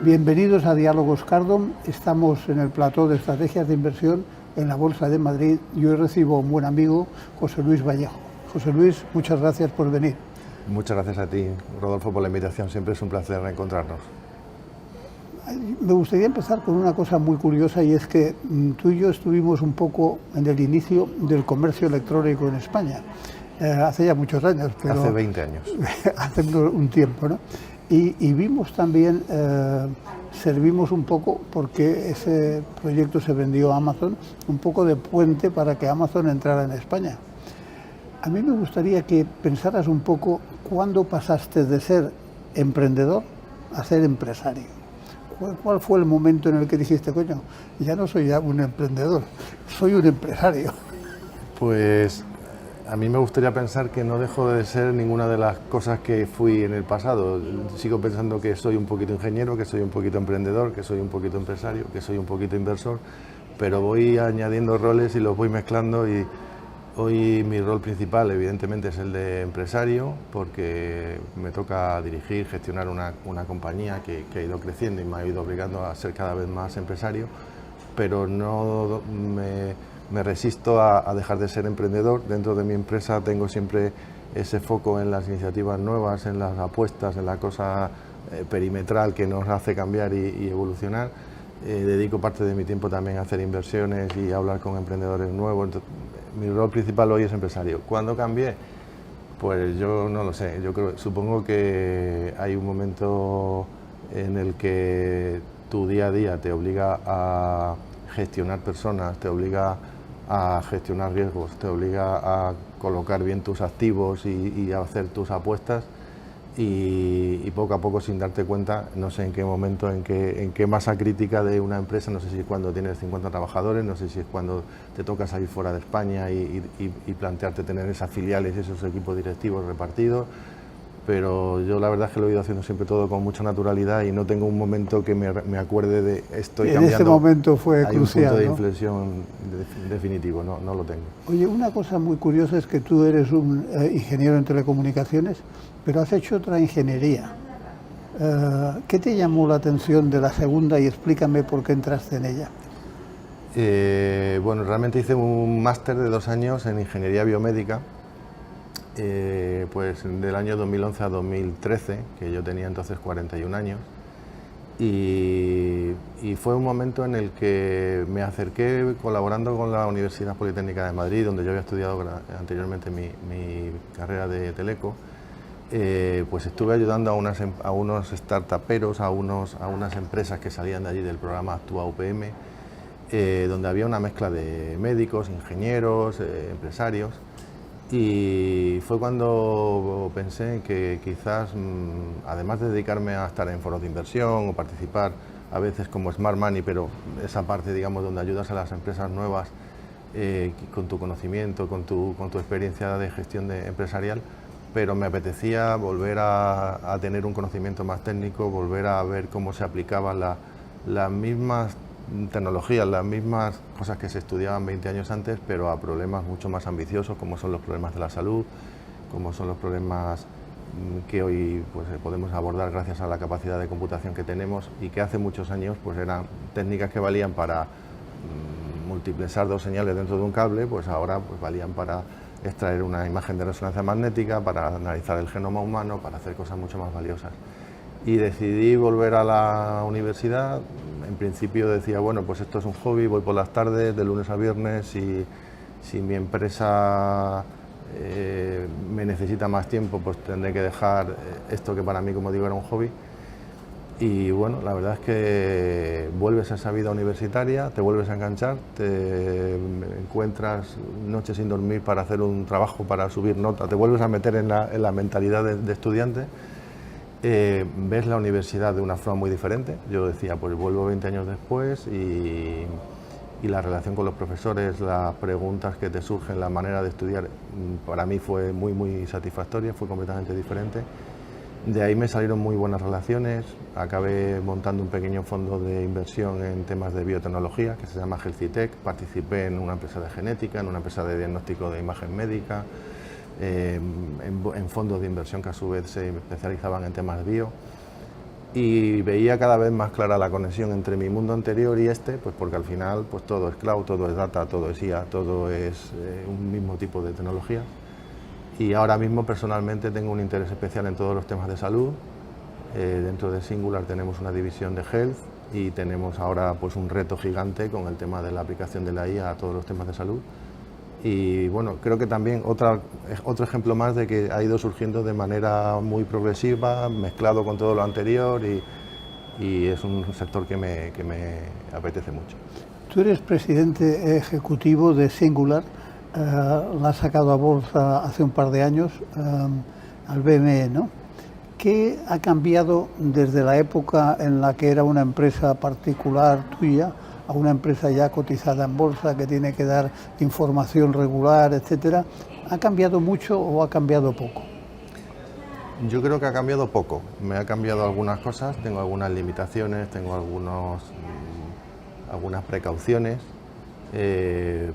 Bienvenidos a Diálogos Cardón. Estamos en el plató de estrategias de inversión en la Bolsa de Madrid y hoy recibo a un buen amigo, José Luis Vallejo. José Luis, muchas gracias por venir. Muchas gracias a ti, Rodolfo, por la invitación. Siempre es un placer encontrarnos. Me gustaría empezar con una cosa muy curiosa, y es que tú y yo estuvimos un poco en el inicio del comercio electrónico en España. Hace ya muchos años. Pero hace 20 años. Hace un tiempo, ¿no? Y vimos también, servimos un poco, porque ese proyecto se vendió a Amazon, un poco de puente para que Amazon entrara en España. A mí me gustaría que pensaras un poco cuándo pasaste de ser emprendedor a ser empresario. ¿Cuál fue el momento en el que dijiste, coño, ya no soy ya un emprendedor, soy un empresario? Pues a mí me gustaría pensar que no dejo de ser ninguna de las cosas que fui en el pasado. Sigo pensando que soy un poquito ingeniero, que soy un poquito emprendedor, que soy un poquito empresario, que soy un poquito inversor, pero voy añadiendo roles y los voy mezclando, y hoy mi rol principal evidentemente es el de empresario, porque me toca dirigir, gestionar una compañía que ha ido creciendo y me ha ido obligando a ser cada vez más empresario, pero no me resisto a dejar de ser emprendedor. Dentro de mi empresa tengo siempre ese foco en las iniciativas nuevas, en las apuestas, en la cosa perimetral que nos hace cambiar y evolucionar. Dedico parte de mi tiempo también a hacer inversiones y a hablar con emprendedores nuevos. Entonces, mi rol principal hoy es empresario. ¿Cuándo cambié? Pues yo no lo sé. Supongo que hay un momento en el que tu día a día te obliga a gestionar personas, te obliga a gestionar riesgos, te obliga a colocar bien tus activos y a hacer tus apuestas, y poco a poco, sin darte cuenta, no sé en qué momento, en qué masa crítica de una empresa, no sé si es cuando tienes 50 trabajadores, no sé si es cuando te toca salir fuera de España y plantearte tener esas filiales y esos equipos directivos repartidos, pero yo la verdad es que lo he ido haciendo siempre todo con mucha naturalidad y no tengo un momento que me acuerde de estoy cambiando. En ese momento fue hay crucial, un punto de ¿no? inflexión definitivo, no lo tengo. Oye, una cosa muy curiosa es que tú eres un ingeniero en telecomunicaciones, pero has hecho otra ingeniería. ¿Qué te llamó la atención de la segunda y explícame por qué entraste en ella? Bueno, realmente hice un máster de 2 años en ingeniería biomédica, pues del año 2011 a 2013, que yo tenía entonces 41 años, y fue un momento en el que me acerqué colaborando con la Universidad Politécnica de Madrid, donde yo había estudiado anteriormente mi carrera de teleco. Pues estuve ayudando a unos startuperos, a unas empresas que salían de allí del programa Actúa UPM, donde había una mezcla de médicos, ingenieros, empresarios, y fue cuando pensé que quizás, además de dedicarme a estar en foros de inversión o participar a veces como Smart Money, pero esa parte, digamos, donde ayudas a las empresas nuevas con tu conocimiento, con tu experiencia de gestión empresarial, pero me apetecía volver a tener un conocimiento más técnico, volver a ver cómo se aplicaban las mismas tecnologías, las mismas cosas que se estudiaban 20 años antes, pero a problemas mucho más ambiciosos, como son los problemas de la salud, como son los problemas que hoy pues, podemos abordar gracias a la capacidad de computación que tenemos, y que hace muchos años pues, eran técnicas que valían para multiplexar 2 señales dentro de un cable, pues ahora pues, valían para extraer una imagen de resonancia magnética, para analizar el genoma humano, para hacer cosas mucho más valiosas. Y decidí volver a la universidad. En principio decía, bueno, pues esto es un hobby, voy por las tardes, de lunes a viernes, y si mi empresa me necesita más tiempo, pues tendré que dejar esto que para mí, como digo, era un hobby. Y bueno, la verdad es que vuelves a esa vida universitaria, te vuelves a enganchar, te encuentras noches sin dormir para hacer un trabajo, para subir nota, te vuelves a meter en la mentalidad de estudiante, ves la universidad de una forma muy diferente. Yo decía, pues vuelvo 20 años después y la relación con los profesores, las preguntas que te surgen, la manera de estudiar, para mí fue muy satisfactoria, fue completamente diferente. De ahí me salieron muy buenas relaciones, acabé montando un pequeño fondo de inversión en temas de biotecnología que se llama HealthyTech, participé en una empresa de genética, en una empresa de diagnóstico de imagen médica, en fondos de inversión que a su vez se especializaban en temas bio. y veía cada vez más clara la conexión entre mi mundo anterior y este, pues porque al final pues todo es cloud, todo es data, todo es IA, todo es un mismo tipo de tecnología. Y ahora mismo personalmente tengo un interés especial en todos los temas de salud. Dentro de Singular tenemos una división de Health y tenemos ahora pues un reto gigante con el tema de la aplicación de la IA a todos los temas de salud. Y bueno, creo que también otro ejemplo más de que ha ido surgiendo de manera muy progresiva, mezclado con todo lo anterior y es un sector que me apetece mucho. Tú eres presidente ejecutivo de Singular, la has sacado a bolsa hace un par de años, al BME, ¿no? ¿Qué ha cambiado desde la época en la que era una empresa particular tuya a una empresa ya cotizada en bolsa que tiene que dar información regular, etcétera? ¿Ha cambiado mucho o ha cambiado poco? Yo creo que ha cambiado poco. Me ha cambiado algunas cosas, tengo algunas limitaciones, tengo algunas precauciones,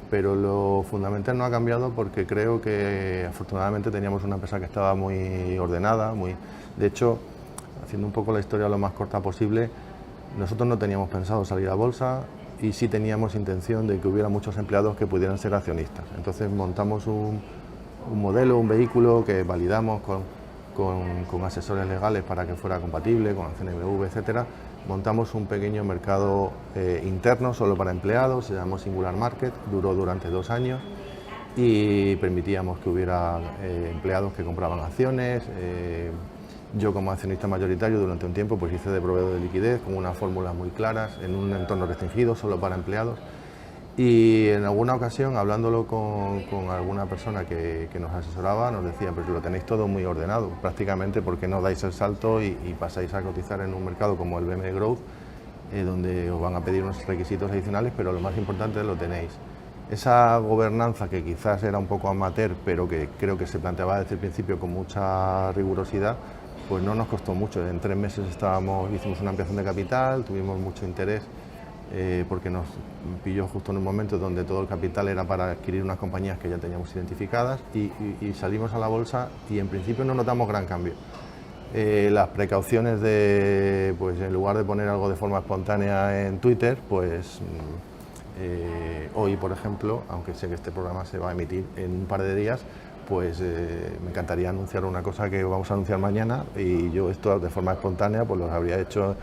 pero lo fundamental no ha cambiado porque creo que afortunadamente teníamos una empresa que estaba muy ordenada, de hecho, haciendo un poco la historia lo más corta posible, nosotros no teníamos pensado salir a bolsa y sí teníamos intención de que hubiera muchos empleados que pudieran ser accionistas. Entonces montamos un modelo, un vehículo que validamos con asesores legales para que fuera compatible con la CNMV, etcétera. Montamos un pequeño mercado interno solo para empleados, se llamó Singular Market, duró durante 2 años y permitíamos que hubiera empleados que compraban acciones. Yo como accionista mayoritario durante un tiempo pues hice de proveedor de liquidez con unas fórmulas muy claras en un entorno restringido solo para empleados y en alguna ocasión hablándolo con alguna persona que nos asesoraba nos decía pues lo tenéis todo muy ordenado, prácticamente porque no dais el salto y pasáis a cotizar en un mercado como el BME Growth donde os van a pedir unos requisitos adicionales pero lo más importante lo tenéis. Esa gobernanza que quizás era un poco amateur pero que creo que se planteaba desde el principio con mucha rigurosidad pues no nos costó mucho, en 3 meses hicimos una ampliación de capital, tuvimos mucho interés porque nos pilló justo en un momento donde todo el capital era para adquirir unas compañías que ya teníamos identificadas y salimos a la bolsa y en principio no notamos gran cambio. Las precauciones de, pues en lugar de poner algo de forma espontánea en Twitter, pues hoy por ejemplo, aunque sé que este programa se va a emitir en un par de días, pues me encantaría anunciar una cosa que vamos a anunciar mañana y yo esto de forma espontánea pues lo habría hecho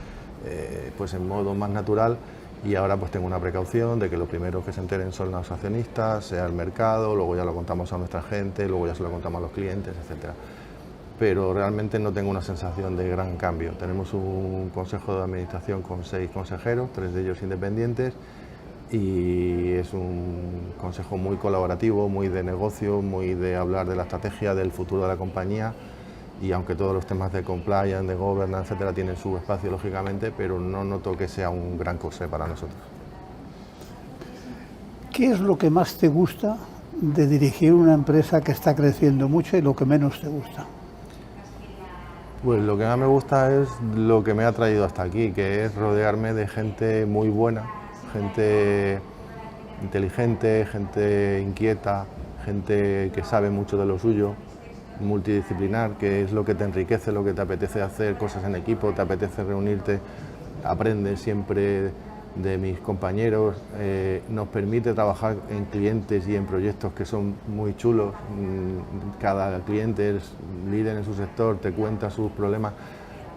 pues en modo más natural y ahora pues tengo una precaución de que los primeros que se enteren son los accionistas, sea el mercado, luego ya lo contamos a nuestra gente, luego ya se lo contamos a los clientes, etcétera. Pero realmente no tengo una sensación de gran cambio. Tenemos un consejo de administración con 6 consejeros, 3 de ellos independientes, y es un consejo muy colaborativo, muy de negocio, muy de hablar de la estrategia, del futuro de la compañía y aunque todos los temas de compliance, de governance, etcétera, tienen su espacio lógicamente, pero no noto que sea un gran coste para nosotros. ¿Qué es lo que más te gusta de dirigir una empresa que está creciendo mucho y lo que menos te gusta? Pues lo que más me gusta es lo que me ha traído hasta aquí, que es rodearme de gente muy buena, gente inteligente, gente inquieta, gente que sabe mucho de lo suyo, multidisciplinar, que es lo que te enriquece, lo que te apetece hacer, cosas en equipo, te apetece reunirte, aprendes siempre de mis compañeros, nos permite trabajar en clientes y en proyectos que son muy chulos, cada cliente es líder en su sector, te cuenta sus problemas.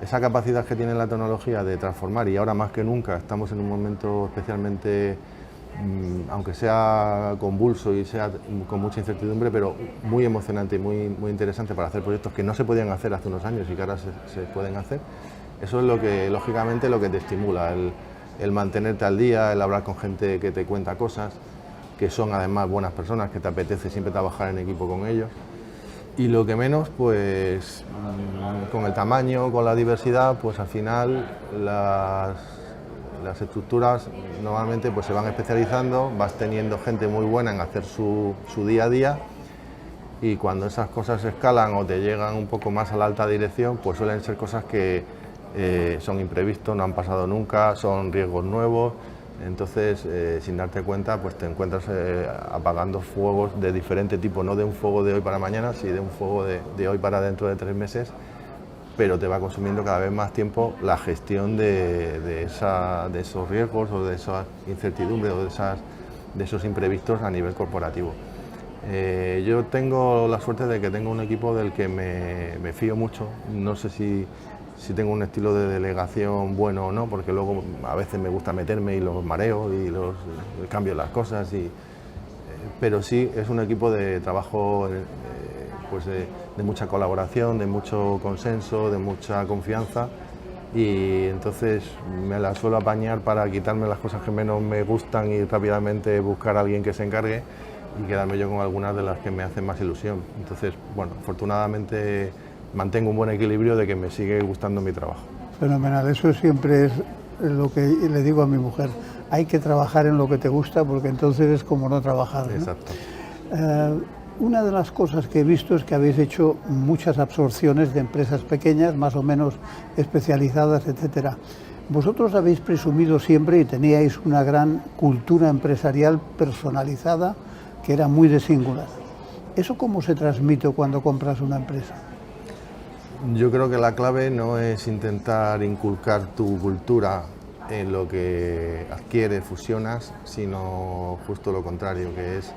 Esa capacidad que tiene la tecnología de transformar y ahora más que nunca estamos en un momento especialmente, aunque sea convulso y sea con mucha incertidumbre, pero muy emocionante y muy interesante para hacer proyectos que no se podían hacer hace unos años y que ahora se pueden hacer. Eso es lo que, lógicamente, lo que te estimula, el mantenerte al día, el hablar con gente que te cuenta cosas, que son además buenas personas, que te apetece siempre trabajar en equipo con ellos. Y lo que menos, pues con el tamaño, con la diversidad, pues al final las estructuras normalmente pues se van especializando, vas teniendo gente muy buena en hacer su día a día y cuando esas cosas escalan o te llegan un poco más a la alta dirección, pues suelen ser cosas que son imprevistos, no han pasado nunca, son riesgos nuevos. Entonces, sin darte cuenta, pues te encuentras apagando fuegos de diferente tipo, no de un fuego de hoy para mañana, sino de un fuego de hoy para dentro de 3 meses, pero te va consumiendo cada vez más tiempo la gestión de esos riesgos o de esas incertidumbres o de esos imprevistos a nivel corporativo. Yo tengo la suerte de que tengo un equipo del que me fío mucho. No sé si tengo un estilo de delegación bueno o no, porque luego a veces me gusta meterme y los mareo y cambio las cosas, pero sí es un equipo de trabajo pues de mucha colaboración, de mucho consenso, de mucha confianza, y entonces me la suelo apañar para quitarme las cosas que menos me gustan y rápidamente buscar a alguien que se encargue y quedarme yo con algunas de las que me hacen más ilusión. Entonces, bueno, afortunadamente mantengo un buen equilibrio de que me sigue gustando mi trabajo. Fenomenal, eso siempre es lo que le digo a mi mujer, hay que trabajar en lo que te gusta porque entonces es como no trabajar, ¿no? Exacto. Una de las cosas que he visto es que habéis hecho muchas absorciones de empresas pequeñas, más o menos especializadas, etcétera. Vosotros habéis presumido siempre y teníais una gran cultura empresarial personalizada que era muy de singular. ¿Eso cómo se transmite cuando compras una empresa? Yo creo que la clave no es intentar inculcar tu cultura en lo que adquieres, fusionas, sino justo lo contrario, que es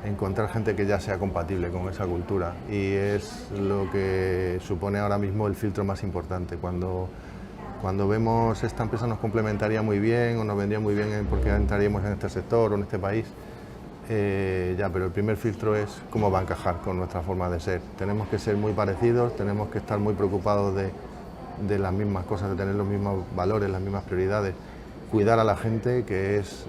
encontrar gente que ya sea compatible con esa cultura, y es lo que supone ahora mismo el filtro más importante. Cuando vemos esta empresa nos complementaría muy bien o nos vendría muy bien porque entraríamos en este sector o en este país, pero el primer filtro es cómo va a encajar con nuestra forma de ser. Tenemos que ser muy parecidos, tenemos que estar muy preocupados de las mismas cosas, de tener los mismos valores, las mismas prioridades, cuidar a la gente que es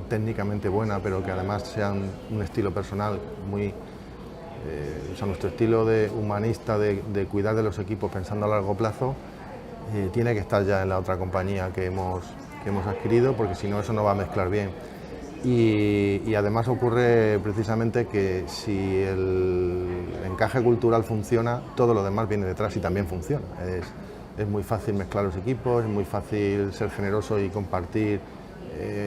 técnicamente buena, pero que además sea un estilo personal muy... nuestro estilo de humanista de cuidar de los equipos pensando a largo plazo tiene que estar ya en la otra compañía que hemos adquirido, porque si no eso no va a mezclar bien. Y además ocurre precisamente que si el encaje cultural funciona, todo lo demás viene detrás y también funciona. Es muy fácil mezclar los equipos, es muy fácil ser generoso y compartir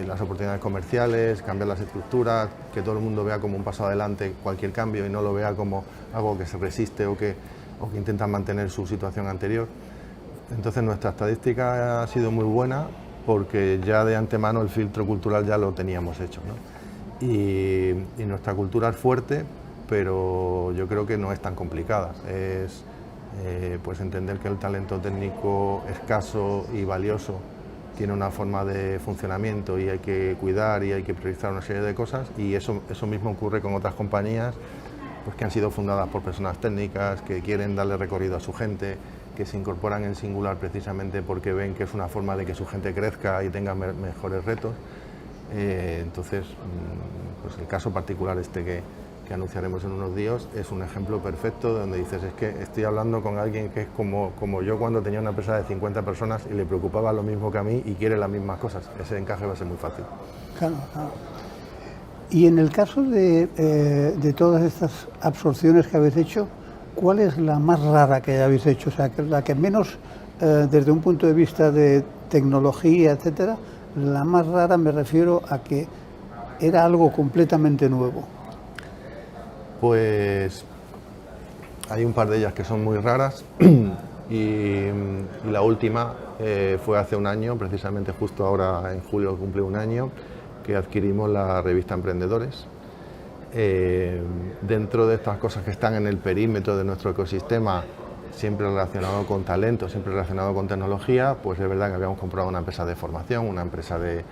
las oportunidades comerciales, cambiar las estructuras, que todo el mundo vea como un paso adelante cualquier cambio y no lo vea como algo que se resiste o que intenta mantener su situación anterior. Entonces nuestra estadística ha sido muy buena porque ya de antemano el filtro cultural ya lo teníamos hecho, ¿no? Y nuestra cultura es fuerte, pero yo creo que no es tan complicada. Es pues entender que el talento técnico escaso y valioso tiene una forma de funcionamiento y hay que cuidar y hay que priorizar una serie de cosas, y eso mismo ocurre con otras compañías pues, que han sido fundadas por personas técnicas que quieren darle recorrido a su gente, que se incorporan en singular precisamente porque ven que es una forma de que su gente crezca y tenga mejores retos. Entonces, pues el caso particular que anunciaremos en unos días es un ejemplo perfecto donde dices, es que estoy hablando con alguien que es como yo cuando tenía una empresa de 50 personas y le preocupaba lo mismo que a mí y quiere las mismas cosas. Ese encaje va a ser muy fácil. Claro, claro. Y en el caso de todas estas absorciones que habéis hecho, ¿cuál es la más rara que habéis hecho? O sea, la que menos, desde un punto de vista de tecnología, etcétera, la más rara me refiero a que era algo completamente nuevo. Pues hay un par de ellas que son muy raras y la última fue hace un año, precisamente justo ahora en julio cumple un año, que adquirimos la revista Emprendedores. Dentro de estas cosas que están en el perímetro de nuestro ecosistema, siempre relacionado con talento, siempre relacionado con tecnología, pues es verdad que habíamos comprado una empresa de formación, una empresa de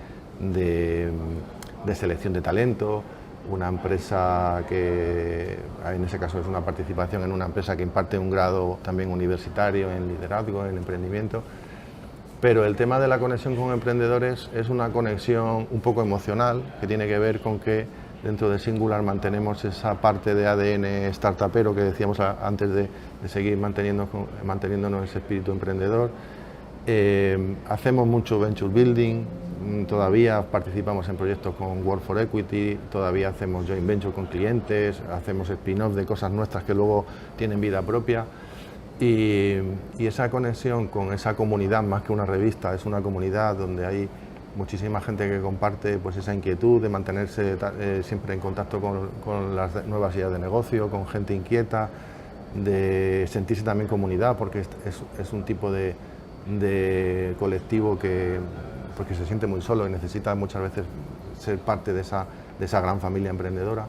selección de talento, una empresa que en ese caso es una participación en una empresa que imparte un grado también universitario en liderazgo, en emprendimiento. Pero el tema de la conexión con emprendedores es una conexión un poco emocional que tiene que ver con que dentro de Singular mantenemos esa parte de ADN startupero que decíamos antes de seguir manteniéndonos ese espíritu emprendedor. Hacemos mucho venture building, todavía participamos en proyectos con Work for Equity, todavía hacemos joint venture con clientes, hacemos spin-off de cosas nuestras que luego tienen vida propia. Y esa conexión con esa comunidad, más que una revista, es una comunidad donde hay muchísima gente que comparte pues, esa inquietud de mantenerse siempre en contacto con las nuevas ideas de negocio, con gente inquieta, de sentirse también comunidad, porque es un tipo de colectivo porque se siente muy solo y necesita muchas veces ser parte de esa gran familia emprendedora.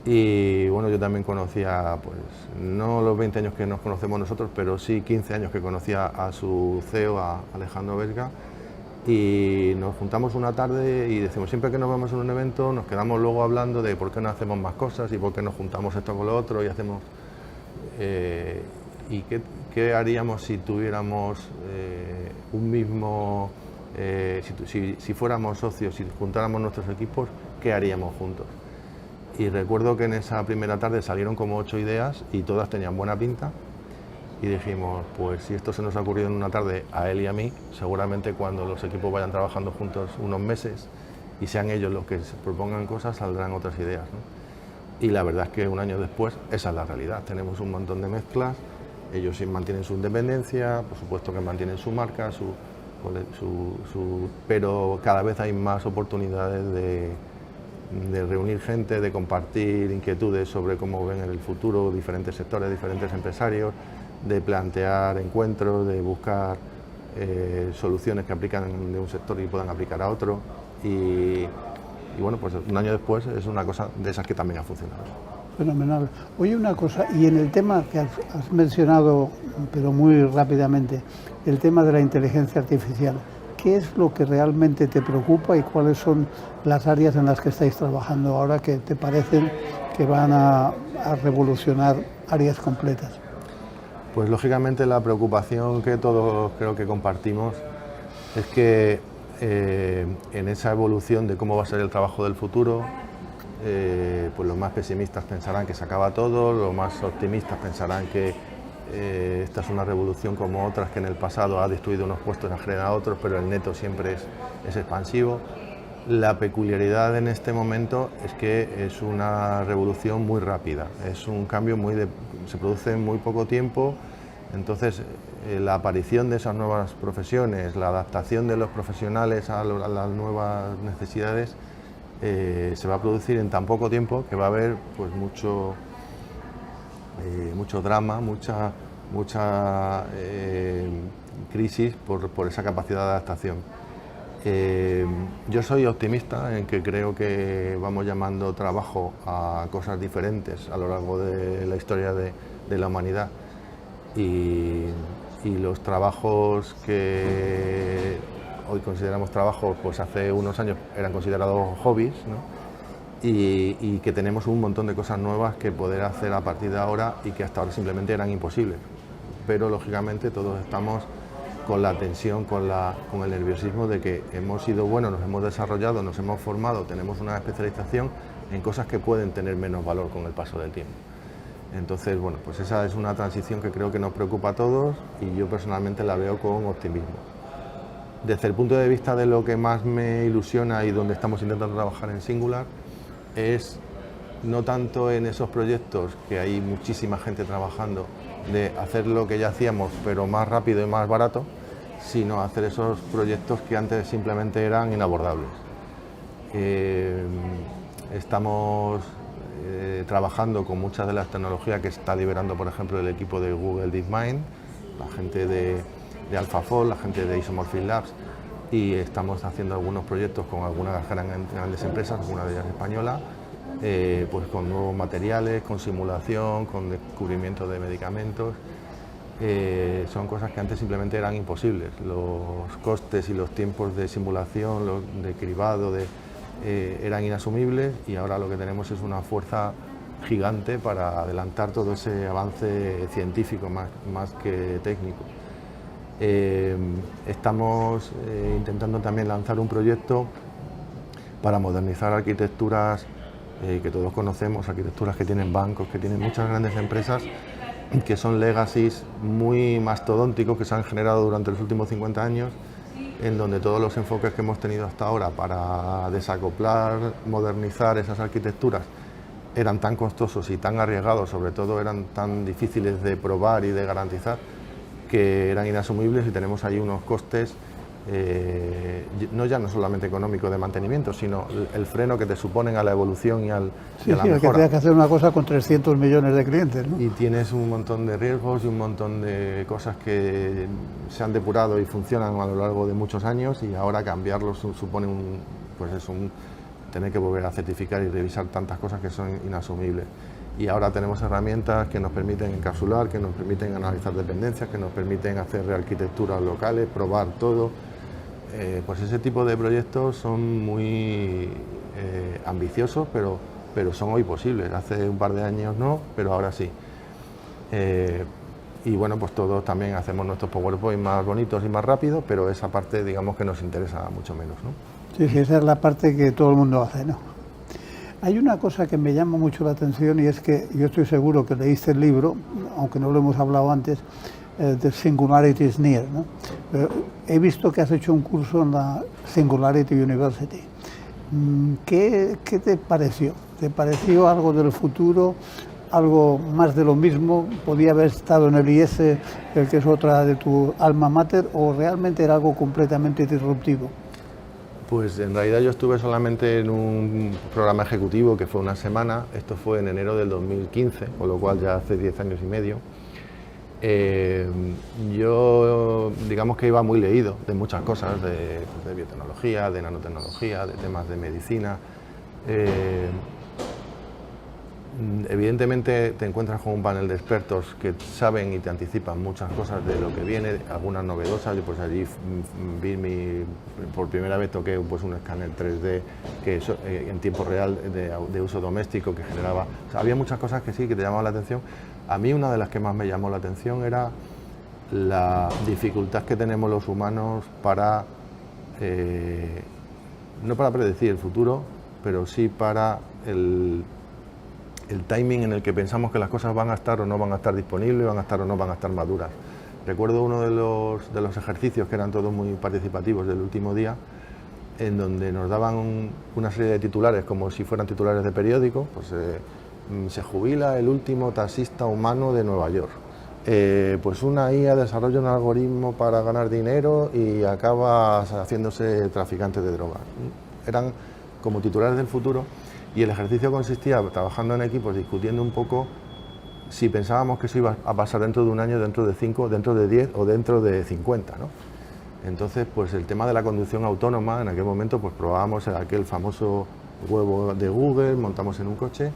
Y bueno, yo también conocía, pues no los 20 años que nos conocemos nosotros, pero sí 15 años que conocía a su CEO, a Alejandro Vesga, y nos juntamos una tarde y decimos, siempre que nos vemos en un evento, nos quedamos luego hablando de por qué no hacemos más cosas y por qué nos juntamos esto con lo otro y hacemos... y qué haríamos si tuviéramos un mismo... si fuéramos socios, si juntáramos nuestros equipos, ¿qué haríamos juntos? Y recuerdo que en esa primera tarde salieron como 8 ideas y todas tenían buena pinta y dijimos, pues si esto se nos ha ocurrido en una tarde a él y a mí, seguramente cuando los equipos vayan trabajando juntos unos meses y sean ellos los que se propongan cosas, saldrán otras ideas, ¿no? Y la verdad es que un año después esa es la realidad, tenemos un montón de mezclas, ellos sí mantienen su independencia, por supuesto que mantienen su marca, pero cada vez hay más oportunidades de reunir gente, de compartir inquietudes sobre cómo ven en el futuro diferentes sectores, diferentes empresarios, de plantear encuentros, de buscar soluciones que aplican de un sector y puedan aplicar a otro. Y bueno, pues un año después es una cosa de esas que también ha funcionado. Fenomenal. Oye, una cosa, y en el tema que has mencionado, pero muy rápidamente, el tema de la inteligencia artificial, ¿qué es lo que realmente te preocupa y cuáles son las áreas en las que estáis trabajando ahora que te parecen que van a revolucionar áreas completas? Pues lógicamente la preocupación que todos creo que compartimos es que en esa evolución de cómo va a ser el trabajo del futuro, pues los más pesimistas pensarán que se acaba todo, los más optimistas pensarán que esta es una revolución como otras que en el pasado ha destruido unos puestos y ha generado otros, pero el neto siempre es expansivo. La peculiaridad en este momento es que es una revolución muy rápida, es un cambio se produce en muy poco tiempo, entonces la aparición de esas nuevas profesiones, la adaptación de los profesionales a las nuevas necesidades se va a producir en tan poco tiempo que va a haber pues mucho drama, mucha crisis por esa capacidad de adaptación. Yo soy optimista en que creo que vamos llamando trabajo a cosas diferentes a lo largo de la historia de la humanidad y los trabajos que hoy consideramos trabajos, pues hace unos años eran considerados hobbies, ¿no? Y que tenemos un montón de cosas nuevas que poder hacer a partir de ahora y que hasta ahora simplemente eran imposibles. Pero lógicamente todos estamos con la tensión, con el nerviosismo de que hemos sido buenos, nos hemos desarrollado, nos hemos formado, tenemos una especialización en cosas que pueden tener menos valor con el paso del tiempo. Entonces, bueno, pues esa es una transición que creo que nos preocupa a todos y yo personalmente la veo con optimismo. Desde el punto de vista de lo que más me ilusiona y donde estamos intentando trabajar en Singular, es no tanto en esos proyectos que hay muchísima gente trabajando de hacer lo que ya hacíamos pero más rápido y más barato, sino hacer esos proyectos que antes simplemente eran inabordables. Estamos trabajando con muchas de las tecnologías que está liberando, por ejemplo, el equipo de Google DeepMind, la gente de AlphaFold, la gente de Isomorphic Labs, y estamos haciendo algunos proyectos con algunas grandes empresas, alguna de ellas española, pues con nuevos materiales, con simulación, con descubrimiento de medicamentos. Son cosas que antes simplemente eran imposibles. Los costes y los tiempos de simulación, de cribado, eran inasumibles y ahora lo que tenemos es una fuerza gigante para adelantar todo ese avance científico más que técnico. Estamos intentando también lanzar un proyecto para modernizar arquitecturas que todos conocemos, arquitecturas que tienen bancos, que tienen muchas grandes empresas, que son legacies muy mastodónticos que se han generado durante los últimos 50 años, en donde todos los enfoques que hemos tenido hasta ahora para desacoplar, modernizar esas arquitecturas eran tan costosos y tan arriesgados, sobre todo eran tan difíciles de probar y de garantizar, que eran inasumibles y tenemos ahí unos costes no solamente económico de mantenimiento, sino el freno que te suponen a la evolución y a la mejora. Que tienes que hacer una cosa con 300 millones de clientes, ¿no? Y tienes un montón de riesgos y un montón de cosas que se han depurado y funcionan a lo largo de muchos años, y ahora cambiarlos supone tener que volver a certificar y revisar tantas cosas que son inasumibles. Y ahora tenemos herramientas que nos permiten encapsular, que nos permiten analizar dependencias, que nos permiten hacer rearquitecturas locales, probar todo. Pues ese tipo de proyectos son muy ambiciosos, pero son hoy posibles. Hace un par de años no, pero ahora sí. Y bueno, pues todos también hacemos nuestros PowerPoint más bonitos y más rápidos, pero esa parte, digamos, que nos interesa mucho menos, ¿no? Sí, esa es la parte que todo el mundo hace, ¿no? Hay una cosa que me llama mucho la atención, y es que yo estoy seguro que leíste el libro, aunque no lo hemos hablado antes, de Singularity is Near, ¿no? Pero he visto que has hecho un curso en la Singularity University. ¿Qué te pareció? ¿Te pareció algo del futuro, algo más de lo mismo? ¿Podía haber estado en el IES, que es otra de tu alma mater, o realmente era algo completamente disruptivo? Pues en realidad yo estuve solamente en un programa ejecutivo que fue una semana. Esto fue en enero del 2015, con lo cual ya hace 10 años y medio. Yo, digamos que iba muy leído de muchas cosas, de biotecnología, de nanotecnología, de temas de medicina. Evidentemente te encuentras con un panel de expertos que saben y te anticipan muchas cosas de lo que viene, algunas novedosas. Yo pues allí por primera vez toqué pues un escáner 3D que en tiempo real de uso doméstico que generaba. O sea, había muchas cosas que sí, que te llamaban la atención. A mí una de las que más me llamó la atención era la dificultad que tenemos los humanos para, no para predecir el futuro, pero sí para el timing en el que pensamos que las cosas van a estar o no van a estar disponibles, van a estar o no van a estar maduras. Recuerdo uno de los ejercicios que eran todos muy participativos del último día, en donde nos daban una serie de titulares como si fueran titulares de periódico. Pues se jubila el último taxista humano de Nueva York. Pues una IA desarrolla un algoritmo para ganar dinero y acaba haciéndose traficante de drogas. Eran como titulares del futuro. Y el ejercicio consistía trabajando en equipos, discutiendo un poco si pensábamos que eso iba a pasar dentro de un año, dentro de 5, dentro de 10 o dentro de 50, ¿no? Entonces, pues el tema de la conducción autónoma, en aquel momento pues probábamos aquel famoso huevo de Google, montamos en un coche,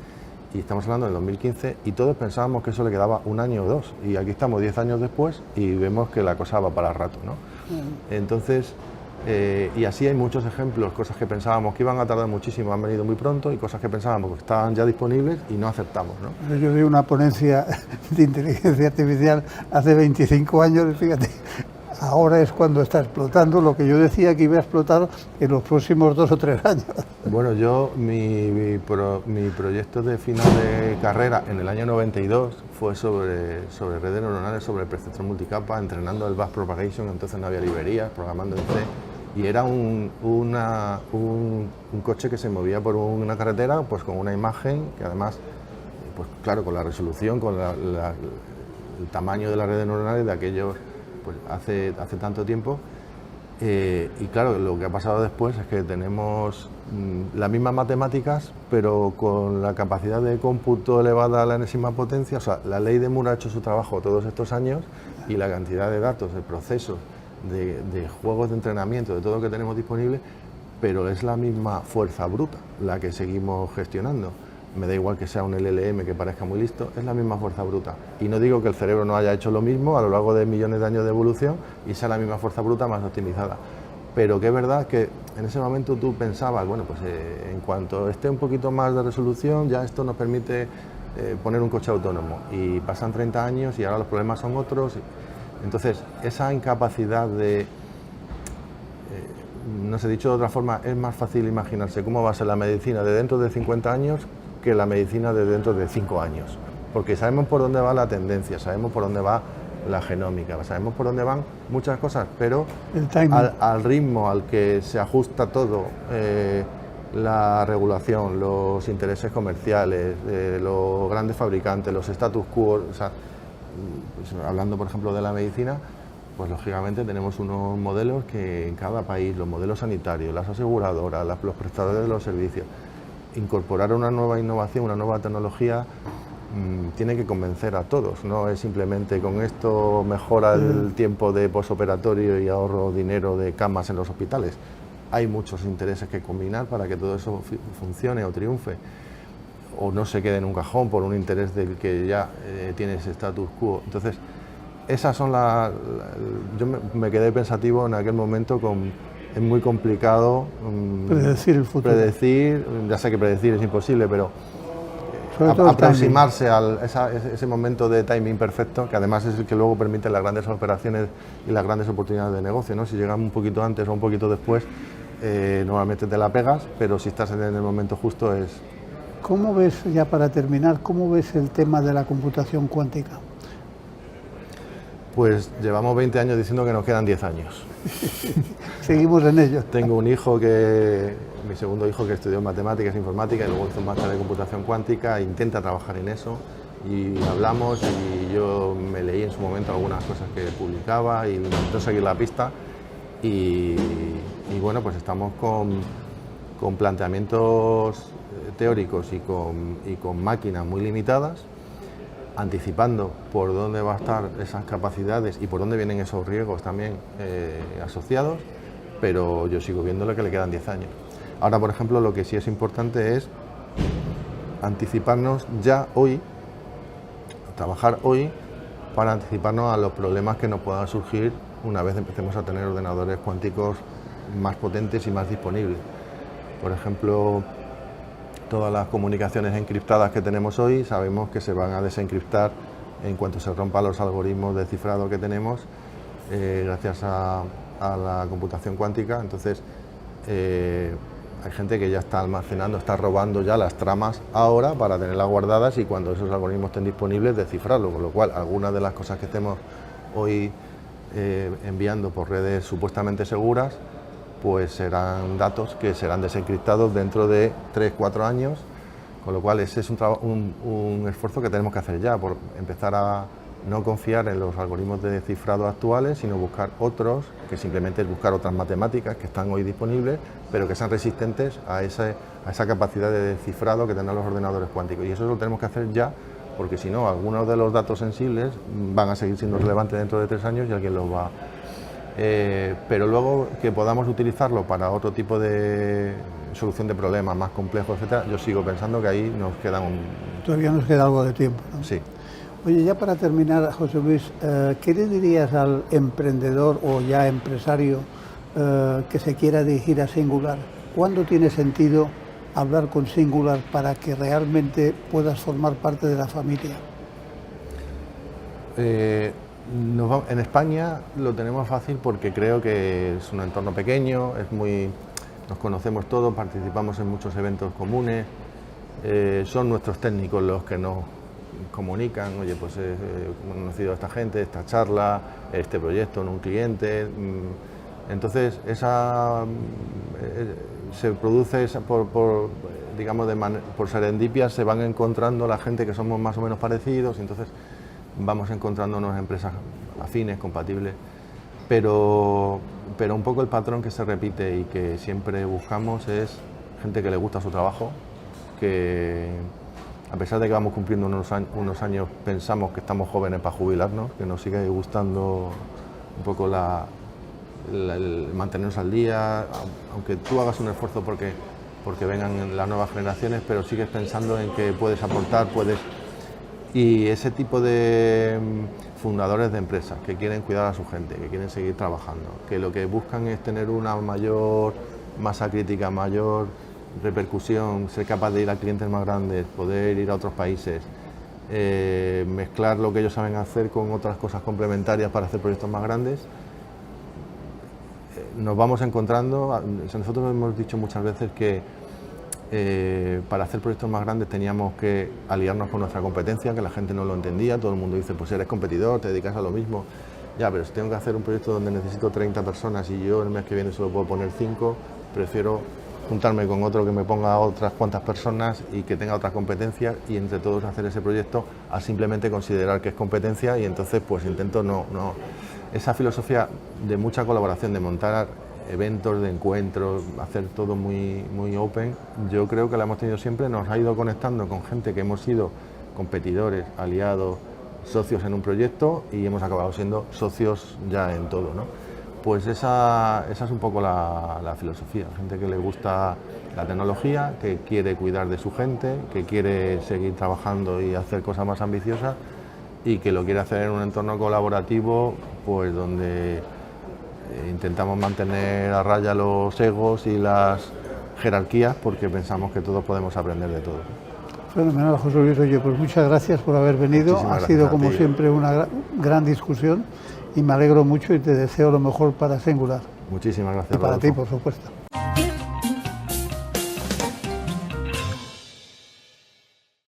y estamos hablando del 2015, y todos pensábamos que eso le quedaba un año o dos, y aquí estamos 10 años después y vemos que la cosa va para rato, ¿no? Entonces, y así hay muchos ejemplos, cosas que pensábamos que iban a tardar muchísimo, han venido muy pronto, y cosas que pensábamos que estaban ya disponibles y no acertamos, ¿no? Yo di una ponencia de inteligencia artificial hace 25 años, y fíjate, ahora es cuando está explotando lo que yo decía que iba a explotar en los próximos 2 o 3 años. Bueno, yo mi proyecto de final de carrera en el año 92 fue sobre redes neuronales, sobre percepción multicapa, entrenando el backpropagation. Entonces no había librerías, programando en C, y era un coche que se movía por una carretera pues con una imagen que además, pues claro, con la resolución, con el tamaño de las redes neuronales de aquellos, pues hace tanto tiempo. Y claro, lo que ha pasado después es que tenemos las mismas matemáticas, pero con la capacidad de cómputo elevada a la enésima potencia. O sea, la ley de Moore ha hecho su trabajo todos estos años, y la cantidad de datos, de procesos, de juegos de entrenamiento, de todo lo que tenemos disponible, pero es la misma fuerza bruta la que seguimos gestionando. Me da igual que sea un LLM que parezca muy listo, es la misma fuerza bruta. Y no digo que el cerebro no haya hecho lo mismo a lo largo de millones de años de evolución y sea la misma fuerza bruta más optimizada. Pero que es verdad que en ese momento tú pensabas, bueno, pues en cuanto esté un poquito más de resolución, ya esto nos permite poner un coche autónomo. Y pasan 30 años y ahora los problemas son otros. Entonces, esa incapacidad de... no sé, dicho de otra forma, es más fácil imaginarse cómo va a ser la medicina de dentro de 50 años que la medicina de dentro de 5 años, porque sabemos por dónde va la tendencia, sabemos por dónde va la genómica, sabemos por dónde van muchas cosas, pero al ritmo al que se ajusta todo, la regulación, los intereses comerciales, los grandes fabricantes, los status quo, o sea, pues, hablando por ejemplo de la medicina, pues lógicamente tenemos unos modelos que en cada país, los modelos sanitarios, las aseguradoras, los prestadores de los servicios, incorporar una nueva innovación, una nueva tecnología, tiene que convencer a todos, no es simplemente con esto mejora el tiempo de posoperatorio y ahorro dinero de camas en los hospitales. Hay muchos intereses que combinar para que todo eso funcione o triunfe, o no se quede en un cajón por un interés del que ya tiene ese status quo. Entonces, esas son yo me quedé pensativo en aquel momento es muy complicado predecir el futuro. Ya sé que predecir es imposible, pero aproximarse a ese momento de timing perfecto, que además es el que luego permite las grandes operaciones y las grandes oportunidades de negocio, ¿no? Si llegas un poquito antes o un poquito después, normalmente te la pegas, pero si estás en el momento justo es... ¿Cómo ves, ya para terminar, cómo ves el tema de la computación cuántica? Pues llevamos 20 años diciendo que nos quedan 10 años. Seguimos en ello. Tengo un mi segundo hijo que estudió matemáticas e informática y luego hizo un máster de computación cuántica, intenta trabajar en eso y hablamos y yo me leí en su momento algunas cosas que publicaba y intento seguir la pista y bueno, pues estamos con planteamientos teóricos y con máquinas muy limitadas, anticipando por dónde va a estar esas capacidades y por dónde vienen esos riesgos también asociados, pero yo sigo viéndole que le quedan 10 años. Ahora, por ejemplo, lo que sí es importante es anticiparnos ya hoy, trabajar hoy para anticiparnos a los problemas que nos puedan surgir una vez empecemos a tener ordenadores cuánticos más potentes y más disponibles. Por ejemplo, todas las comunicaciones encriptadas que tenemos hoy sabemos que se van a desencriptar en cuanto se rompan los algoritmos de cifrado que tenemos gracias a la computación cuántica. Entonces hay gente que ya está almacenando, está robando ya las tramas ahora para tenerlas guardadas y cuando esos algoritmos estén disponibles descifrarlo, con lo cual algunas de las cosas que estemos hoy enviando por redes supuestamente seguras pues serán datos que serán desencriptados dentro de 3-4 años, con lo cual ese es un esfuerzo que tenemos que hacer ya, por empezar a no confiar en los algoritmos de cifrado actuales, sino buscar otros, que simplemente es buscar otras matemáticas que están hoy disponibles, pero que sean resistentes a esa capacidad de cifrado que tienen los ordenadores cuánticos. Y eso lo tenemos que hacer ya, porque si no, algunos de los datos sensibles van a seguir siendo relevantes dentro de 3 años y alguien los va... pero luego que podamos utilizarlo para otro tipo de solución de problemas más complejos, etcétera, yo sigo pensando que ahí nos queda Todavía nos queda algo de tiempo, ¿no? Sí. Oye, ya para terminar, José Luis, ¿qué le dirías al emprendedor o ya empresario que se quiera dirigir a Singular? ¿Cuándo tiene sentido hablar con Singular para que realmente puedas formar parte de la familia? En España lo tenemos fácil porque creo que es un entorno pequeño, nos conocemos todos, participamos en muchos eventos comunes, son nuestros técnicos los que nos comunican, oye, pues he conocido a esta gente, esta charla, este proyecto en un cliente. Entonces, se produce por serendipia, se van encontrando la gente que somos más o menos parecidos, y entonces vamos encontrándonos empresas afines, compatibles, pero un poco el patrón que se repite y que siempre buscamos es gente que le gusta su trabajo, que a pesar de que vamos cumpliendo unos años, pensamos que estamos jóvenes para jubilarnos, que nos sigue gustando un poco el mantenernos al día, aunque tú hagas un esfuerzo porque vengan las nuevas generaciones, pero sigues pensando en que puedes aportar, y ese tipo de fundadores de empresas que quieren cuidar a su gente, que quieren seguir trabajando, que lo que buscan es tener una mayor masa crítica, mayor repercusión, ser capaz de ir a clientes más grandes, poder ir a otros países, mezclar lo que ellos saben hacer con otras cosas complementarias para hacer proyectos más grandes. Nos vamos encontrando, nosotros hemos dicho muchas veces que para hacer proyectos más grandes teníamos que aliarnos con nuestra competencia, que la gente no lo entendía, todo el mundo dice, pues eres competidor, te dedicas a lo mismo. Ya, pero si tengo que hacer un proyecto donde necesito 30 personas y yo el mes que viene solo puedo poner 5, prefiero juntarme con otro que me ponga otras cuantas personas y que tenga otras competencias y entre todos hacer ese proyecto, a simplemente considerar que es competencia, y entonces pues intento no esa filosofía de mucha colaboración, de montar eventos, de encuentros, hacer todo muy open, yo creo que la hemos tenido siempre, nos ha ido conectando con gente que hemos sido competidores, aliados, socios en un proyecto y hemos acabado siendo socios ya en todo, ¿no? Pues esa es un poco la filosofía, gente que le gusta la tecnología, que quiere cuidar de su gente, que quiere seguir trabajando y hacer cosas más ambiciosas y que lo quiere hacer en un entorno colaborativo, pues donde intentamos mantener a raya los egos y las jerarquías, porque pensamos que todos podemos aprender de todo. Fenomenal, José Luis. Oye, pues muchas gracias por haber venido. Ha sido, como siempre, una gran discusión y me alegro mucho y te deseo lo mejor para Singular. Muchísimas gracias, y para Rodolfo. ti, por supuesto.